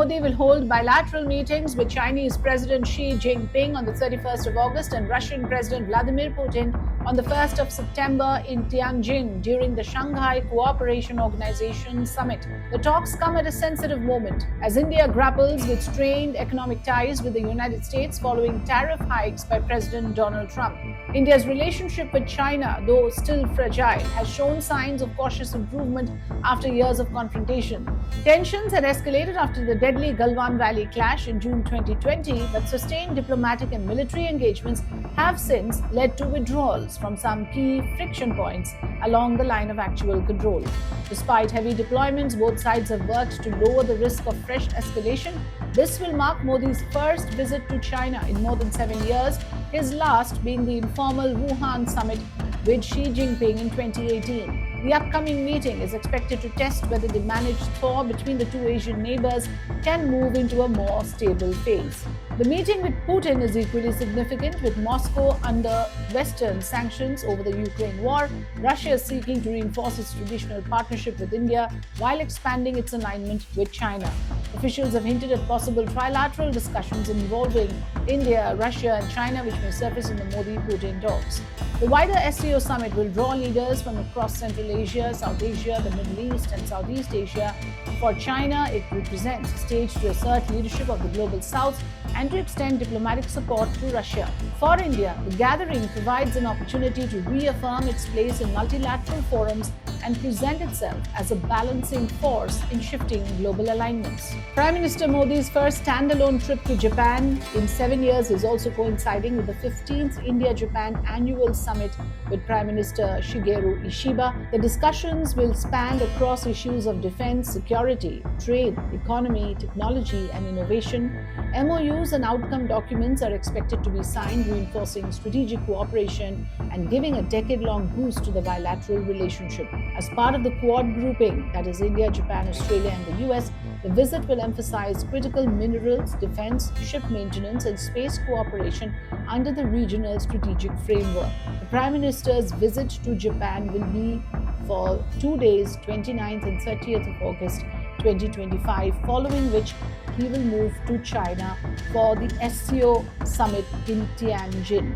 Modi will hold bilateral meetings with Chinese President Xi Jinping on the 31st of August and Russian President Vladimir Putin on the 1st of September in Tianjin during the Shanghai Cooperation Organization Summit. The talks come at a sensitive moment as India grapples with strained economic ties with the United States following tariff hikes by President Donald Trump. India's relationship with China, though still fragile, has shown signs of cautious improvement after years of confrontation. Tensions had escalated after the deadly Galwan Valley clash in June 2020, but sustained diplomatic and military engagements have since led to withdrawals from some key friction points along the line of actual control. Despite heavy deployments, both sides have worked to lower the risk of fresh escalation. This will mark Modi's first visit to China in more than 7 years, his last being the informal Wuhan summit with Xi Jinping in 2018. The upcoming meeting is expected to test whether the managed thaw between the two Asian neighbors can move into a more stable phase. The meeting with Putin is equally significant, with Moscow under Western sanctions over the Ukraine war. Russia is seeking to reinforce its traditional partnership with India while expanding its alignment with China. Officials have hinted at possible trilateral discussions involving India, Russia, and China, which may surface in the Modi-Putin talks. The wider SCO Summit will draw leaders from across Central Asia, South Asia, the Middle East, and Southeast Asia. For China, it represents a stage to assert leadership of the Global South and to extend diplomatic support to Russia. For India, the gathering provides an opportunity to reaffirm its place in multilateral forums and present itself as a balancing force in shifting global alignments. Prime Minister Modi's first standalone trip to Japan in 7 years is also coinciding with the 15th India-Japan Annual Summit with Prime Minister Shigeru Ishiba. The discussions will span across issues of defense, security, trade, economy, technology, and innovation. MOUs and outcome documents are expected to be signed, reinforcing strategic cooperation and giving a decade-long boost to the bilateral relationship. As part of the Quad grouping, that is India, Japan, Australia, and the US, the visit will emphasize critical minerals, defense, ship maintenance, and space cooperation under the regional strategic framework. The Prime Minister's visit to Japan will be for 2 days, 29th and 30th of August 2025, following which he will move to China for the SCO Summit in Tianjin.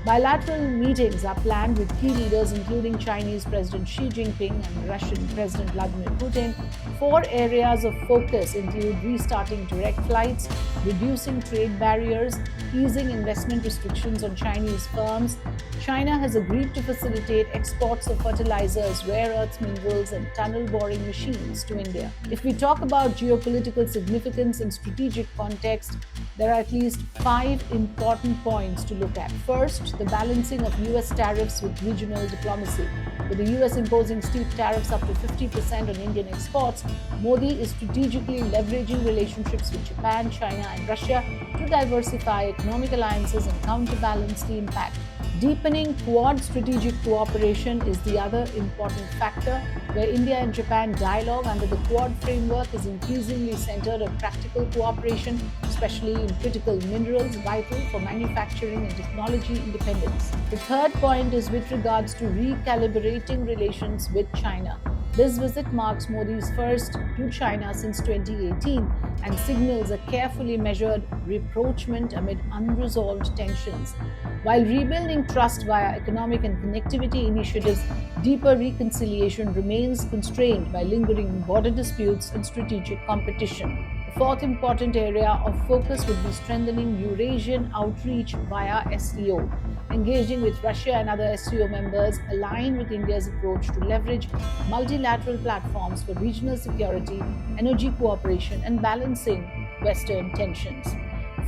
Bilateral meetings are planned with key leaders including Chinese President Xi Jinping and Russian President Vladimir Putin. 4 areas of focus include restarting direct flights, reducing trade barriers, easing investment restrictions on Chinese firms. China has agreed to facilitate exports of fertilizers, rare earths minerals, and tunnel boring machines to India. If we talk about geopolitical significance and strategic context, there are at least 5 important points to look at. First, the balancing of US tariffs with regional diplomacy. With the US imposing steep tariffs up to 50% on Indian exports, Modi is strategically leveraging relationships with Japan, China, and Russia to diversify economic alliances and counterbalance the impact. Deepening Quad strategic cooperation is the other important factor, where India and Japan dialogue under the Quad framework is increasingly centered on practical cooperation, especially in critical minerals vital for manufacturing and technology independence. The third point is with regards to recalibrating relations with China. This visit marks Modi's first to China since 2018 and signals a carefully measured rapprochement amid unresolved tensions. While rebuilding trust via economic and connectivity initiatives, deeper reconciliation remains constrained by lingering border disputes and strategic competition. The fourth important area of focus would be strengthening Eurasian outreach via SCO. Engaging with Russia and other SCO members align with India's approach to leverage multilateral platforms for regional security, energy cooperation, and balancing Western tensions.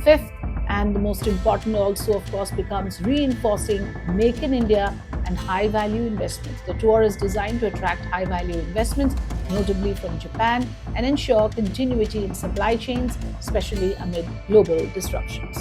Fifth, and the most important also, of course, becomes reinforcing Make in India and high-value investments. The tour is designed to attract high-value investments, notably from Japan, and ensure continuity in supply chains, especially amid global disruptions.